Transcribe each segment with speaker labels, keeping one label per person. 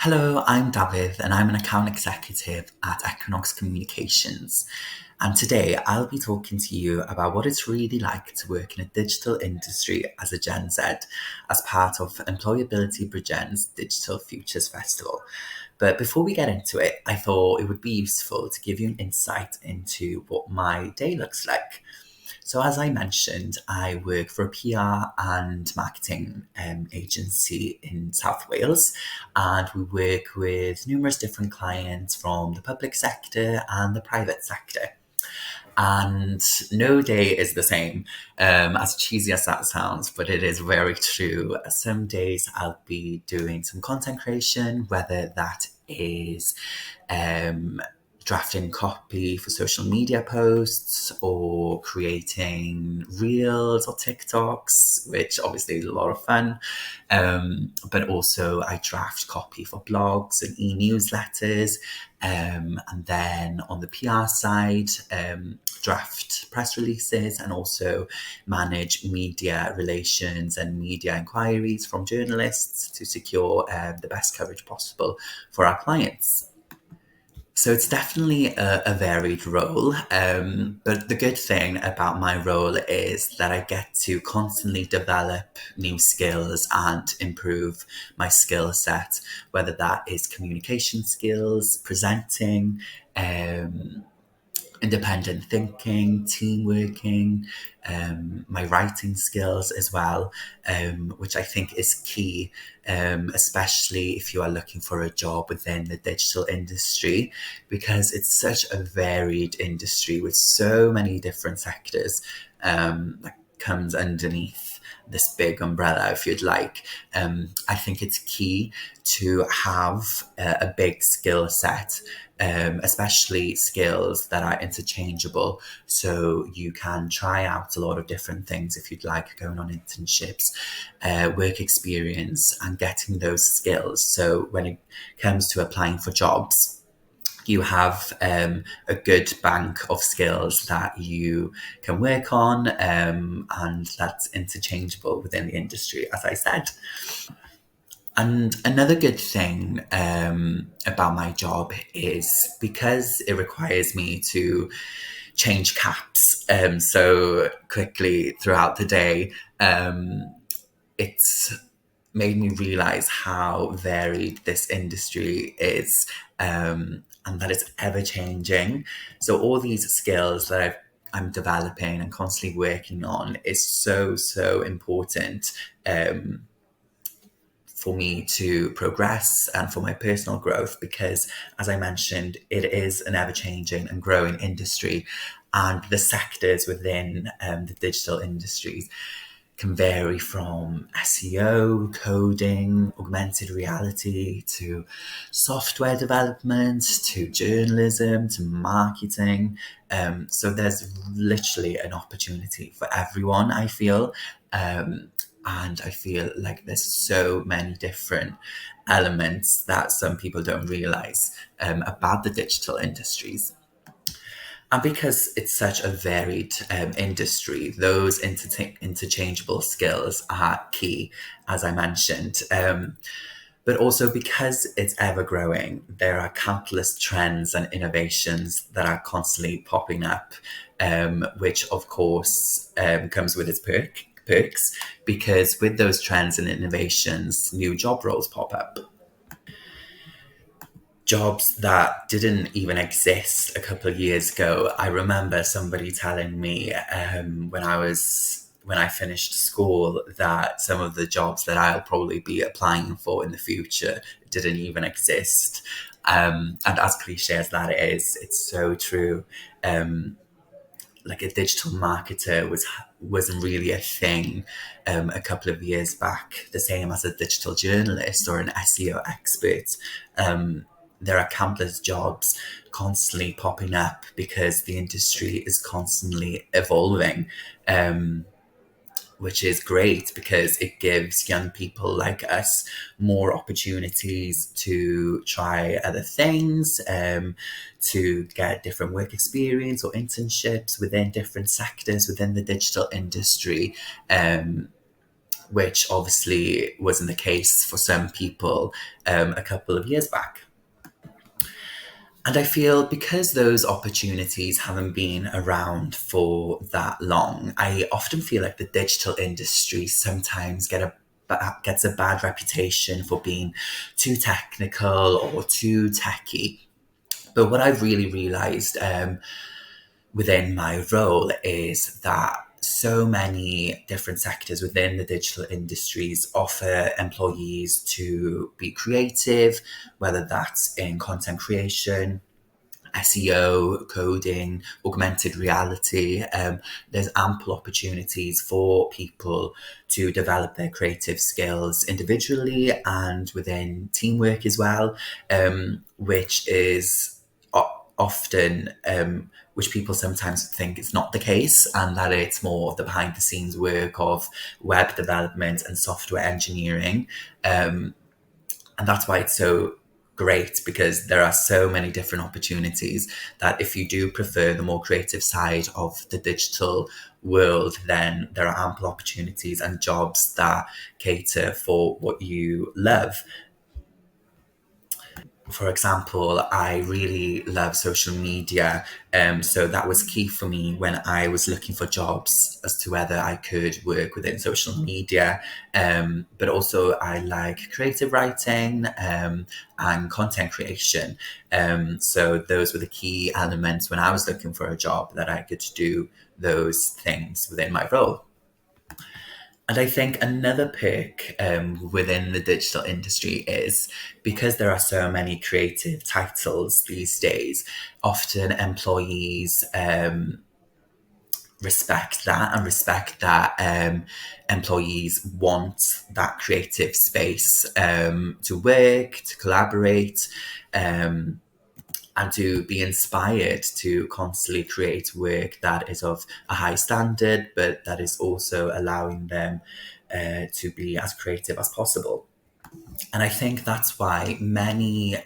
Speaker 1: Hello, I'm Dafydd and I'm an account executive at Equinox Communications. And today I'll be talking to you about what it's really like to work in a digital industry as a Gen Z as part of Employability Bridgend's Digital Futures Festival. But before we get into it, I thought it would be useful to give you an insight into what my day looks like. So, as I mentioned, I work for a PR and marketing agency in South Wales, and we work with numerous different clients from the public sector and the private sector. And no day is the same, as cheesy as that sounds, but it is very true. Some days I'll be doing some content creation, whether that is um, drafting copy for social media posts or creating reels or TikToks, which obviously is a lot of fun. But also, I draft copy for blogs and e-newsletters. And then on the PR side, draft press releases and also manage media relations and media inquiries from journalists to secure the best coverage possible for our clients. So it's definitely a varied role, but the good thing about my role is that I get to constantly develop new skills and improve my skill set, whether that is communication skills, presenting, um, independent thinking, team working, my writing skills as well, which I think is key, especially if you are looking for a job within the digital industry, because it's such a varied industry with so many different sectors that comes underneath this big umbrella, if you'd like. I think it's key to have a big skill set, especially skills that are interchangeable. So you can try out a lot of different things if you'd like, going on internships, work experience, and getting those skills. So when it comes to applying for jobs, you have a good bank of skills that you can work on, and that's interchangeable within the industry, as I said. And another good thing about my job is because it requires me to change caps so quickly throughout the day, it's made me realize how varied this industry is, and that it's ever changing. So all these skills that I'm developing and constantly working on is so important, for me to progress and for my personal growth, because as I mentioned, it is an ever-changing and growing industry, and the sectors within the digital industries can vary from SEO, coding, augmented reality, to software development, to journalism, to marketing. So there's literally an opportunity for everyone, I feel. And I feel like there's so many different elements that some people don't realize about the digital industries. And because it's such a varied industry, those interchangeable skills are key, as I mentioned. But also because it's ever growing, there are countless trends and innovations that are constantly popping up, which of course comes with its perks, because with those trends and innovations, new job roles pop up. Jobs that didn't even exist a couple of years ago. I remember somebody telling me when I finished school that some of the jobs that I'll probably be applying for in the future didn't even exist. And as cliche as that is, it's so true. Like a digital marketer wasn't really a thing a couple of years back, the same as a digital journalist or an SEO expert. There are countless jobs constantly popping up because the industry is constantly evolving, which is great because it gives young people like us more opportunities to try other things, to get different work experience or internships within different sectors within the digital industry. which obviously wasn't the case for some people a couple of years back. And I feel because those opportunities haven't been around for that long, I often feel like the digital industry sometimes gets a bad reputation for being too technical or too techy. But what I've really realized within my role is that so many different sectors within the digital industries offer employees to be creative, whether that's in content creation, SEO, coding, augmented reality. There's ample opportunities for people to develop their creative skills individually and within teamwork as well, which is often which people sometimes think is not the case, and that it's more of the behind the scenes work of web development and software engineering. And that's why it's so great, because there are so many different opportunities that if you do prefer the more creative side of the digital world, then there are ample opportunities and jobs that cater for what you love. For example, I really love social media. So that was key for me when I was looking for jobs as to whether I could work within social media. But also, I like creative writing and content creation. So those were the key elements when I was looking for a job, that I could do those things within my role. And I think another perk within the digital industry is because there are so many creative titles these days, often employees respect that employees want that creative space to work, to collaborate. And to be inspired to constantly create work that is of a high standard, but that is also allowing them to be as creative as possible. And I think that's why many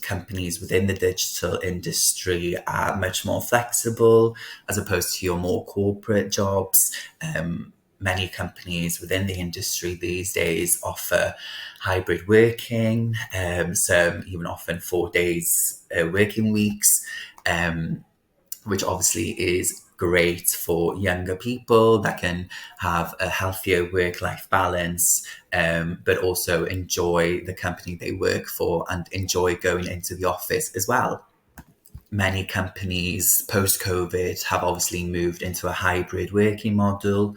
Speaker 1: companies within the digital industry are much more flexible as opposed to your more corporate jobs. Many companies within the industry these days offer hybrid working, some even often 4 days working weeks, which obviously is great for younger people that can have a healthier work-life balance, but also enjoy the company they work for and enjoy going into the office as well. Many companies post-COVID have obviously moved into a hybrid working model,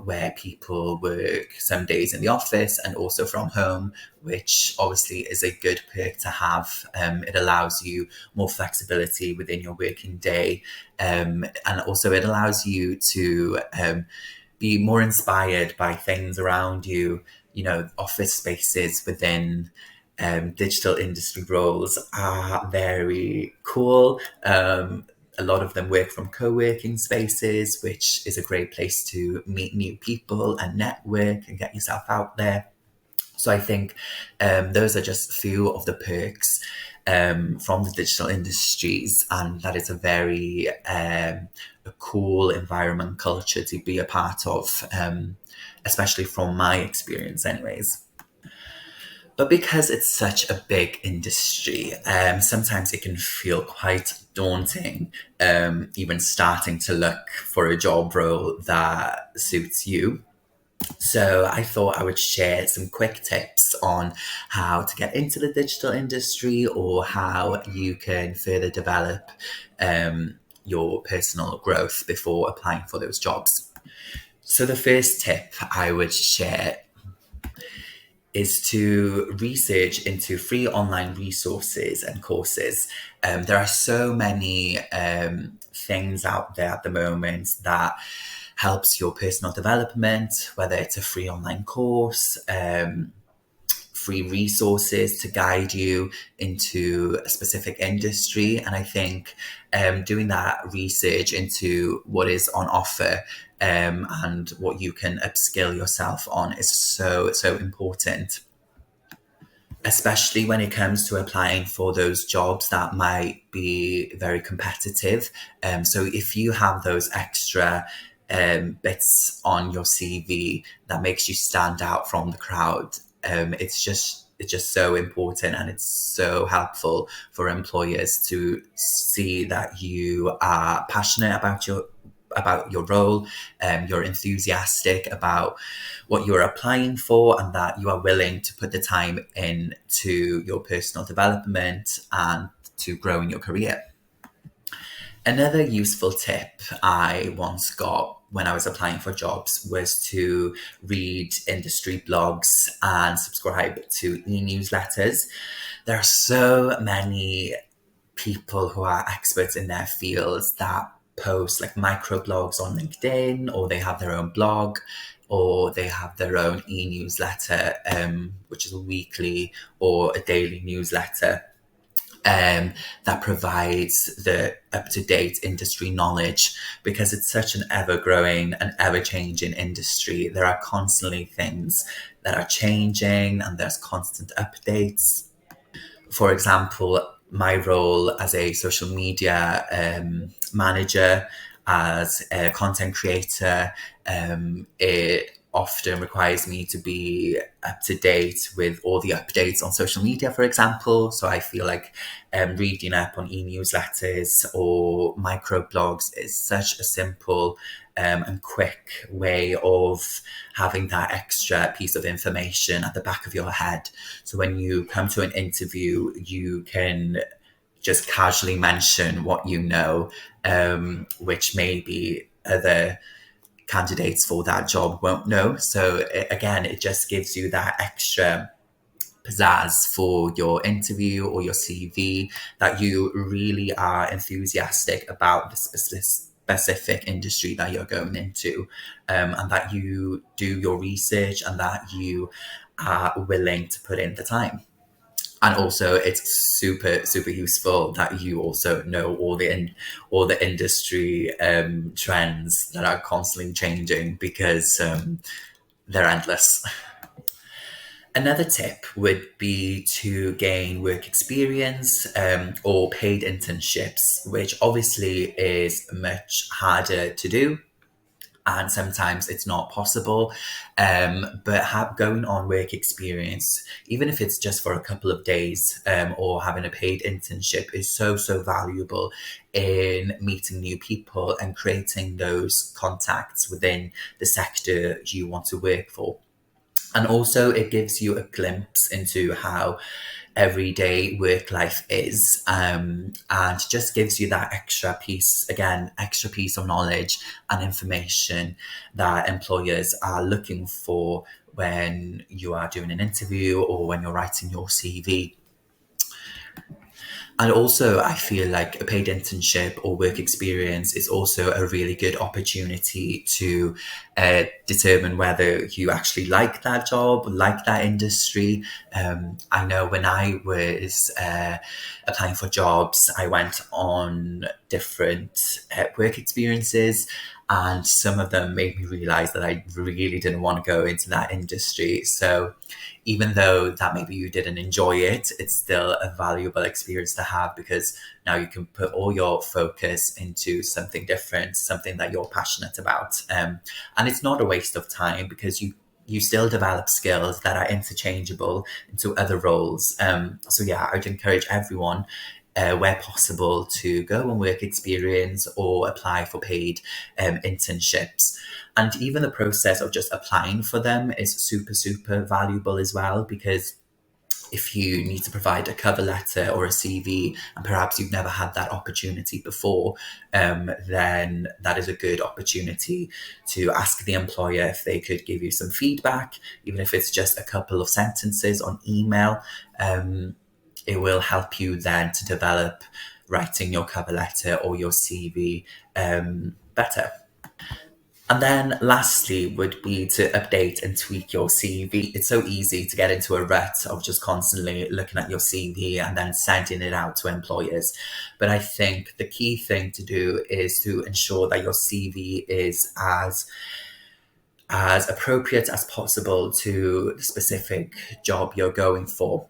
Speaker 1: where people work some days in the office and also from home, which obviously is a good perk to have. It allows you more flexibility within your working day, and also it allows you to be more inspired by things around you. You know, office spaces within digital industry roles are very cool. A lot of them work from co-working spaces, which is a great place to meet new people and network and get yourself out there. So I think those are just a few of the perks from the digital industries, and that is a very a cool environment culture to be a part of, especially from my experience anyways. But because it's such a big industry, sometimes it can feel quite daunting, even starting to look for a job role that suits you. So I thought I would share some quick tips on how to get into the digital industry, or how you can further develop your personal growth before applying for those jobs. So the first tip I would share is to research into free online resources and courses. There are so many things out there at the moment that helps your personal development, whether it's a free online course, free resources to guide you into a specific industry. And I think doing that research into what is on offer and what you can upskill yourself on is so important, especially when it comes to applying for those jobs that might be very competitive. So if you have those extra bits on your CV that makes you stand out from the crowd. It's just so important, and it's so helpful for employers to see that you are passionate about your role, you're enthusiastic about what you're applying for, and that you are willing to put the time in to your personal development and to growing your career. Another useful tip I once got when I was applying for jobs was to read industry blogs and subscribe to e-newsletters. There are so many people who are experts in their fields that post like microblogs on LinkedIn, or they have their own blog, or they have their own e-newsletter, which is a weekly or a daily newsletter, that provides the up-to-date industry knowledge, because it's such an ever-growing and ever-changing industry. There are constantly things that are changing, and there's constant updates. For example, my role as a social media manager, as a content creator, it often requires me to be up to date with all the updates on social media, for example. So I feel like reading up on e-newsletters or microblogs is such a simple and quick way of having that extra piece of information at the back of your head. So when you come to an interview, you can just casually mention what you know, which maybe other candidates for that job won't know. So again, it just gives you that extra pizzazz for your interview or your CV, that you really are enthusiastic about the specific industry that you're going into, and that you do your research, and that you are willing to put in the time. And also, it's super useful that you also know all the industry trends that are constantly changing, because they're endless. Another tip would be to gain work experience, or paid internships, which obviously is much harder to do, and sometimes it's not possible. But going on work experience, even if it's just for a couple of days, or having a paid internship, is so valuable in meeting new people and creating those contacts within the sector you want to work for. And also, it gives you a glimpse into how everyday work life is, and just gives you that extra piece of knowledge and information that employers are looking for when you are doing an interview or when you're writing your CV. And also, I feel like a paid internship or work experience is also a really good opportunity to determine whether you actually like that job, like that industry. I know when I was applying for jobs, I went on different work experiences, and some of them made me realize that I really didn't want to go into that industry. So even though that maybe you didn't enjoy it, it's still a valuable experience to have, because now you can put all your focus into something different, something that you're passionate about. And it's not a waste of time, because you still develop skills that are interchangeable into other roles. So yeah, I'd encourage everyone, where possible, to go on work experience or apply for paid internships. And even the process of just applying for them is super valuable as well, because if you need to provide a cover letter or a CV, and perhaps you've never had that opportunity before, then that is a good opportunity to ask the employer if they could give you some feedback, even if it's just a couple of sentences on email. It will help you then to develop writing your cover letter or your CV better. And then lastly would be to update and tweak your CV. It's so easy to get into a rut of just constantly looking at your CV and then sending it out to employers. But I think the key thing to do is to ensure that your CV is as appropriate as possible to the specific job you're going for.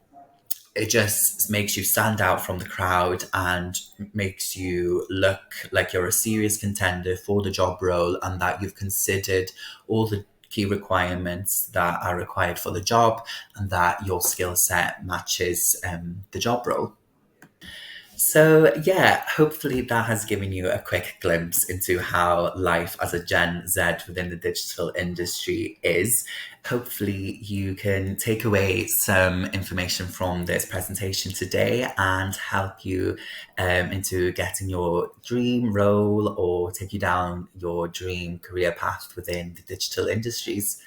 Speaker 1: it just makes you stand out from the crowd and makes you look like you're a serious contender for the job role and that you've considered all the key requirements that are required for the job and that your skill set matches the job role. So, yeah, hopefully that has given you a quick glimpse into how life as a Gen Z within the digital industry is. Hopefully, you can take away some information from this presentation today and help you into getting your dream role or take you down your dream career path within the digital industries.